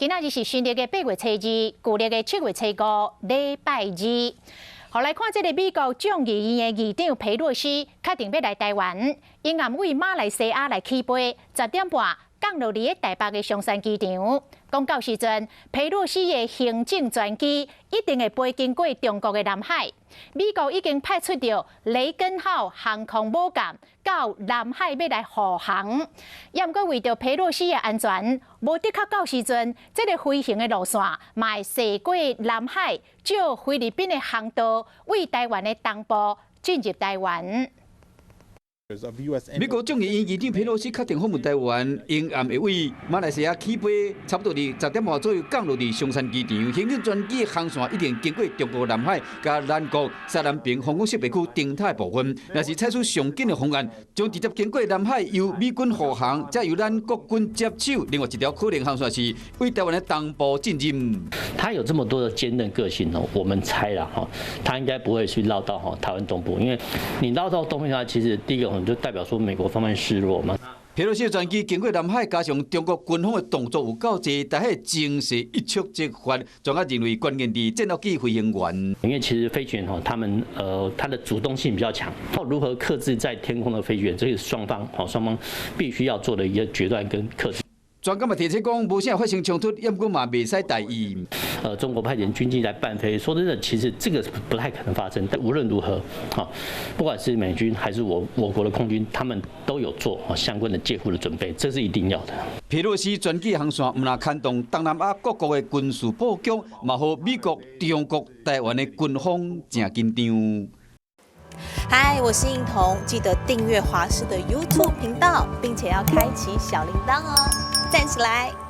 今仔日是新历的8月初2，旧历的7月初5，礼拜二。好来看这个美国众议院的议长佩洛西确定要来台湾，因暗为马来西亚来起飞，10点半降落伫台北的松山机场。讲到时阵，佩洛西的行政专机一定会飞经过中国的南海。美国已经派出着雷根号航空母舰到南海要来护航。也毋过为着佩洛西的安全，无的确到时阵，这个飞行的路线嘛会驶过南海，照菲律宾的航道，为台湾的东部进入台湾。美国众议院议长佩洛西确定访问台湾，因暗会为马来西亚起飞，差不多伫10点半左右降落伫松山机场。行政专机航线一定经过中国南海、加南国、西南边防空识别区停泰部分。若是采取上紧的方案，将直接经过南海，由美军护航，再由咱国军接手。另外一条可能航线是为台湾的东部进入。他有这么多的坚韧个性哦，我们猜啦哈，他应该不会去绕到台湾东部，因为你绕到东边，其实第一个就代表说美国方面示弱嘛。佩洛西的专机经过南海，加上中国军方的动作有够济，台海情势一触即发，专家认为关键伫战斗机飞行员。因为其实飞行员他们它的主动性比较强，如何克制在天空的飞行员，这是双方必须要做的一个决断跟克制。专家嘛提出讲，无啥发生冲突，也不过嘛袂使大意。中国派遣军机来伴飞，说真的，其实这个不太可能发生。但无论如何，不管是美军还是我国的空军，他们都有做相关的借护的准备，这是一定要的。佩洛西专机航线唔但牵动东南亚各国的军事布局，嘛和美国、中国、台湾的军方正紧张。嗨，我是映彤，记得订阅华视的 YouTube 频道，并且要开启小铃铛哦，站起来！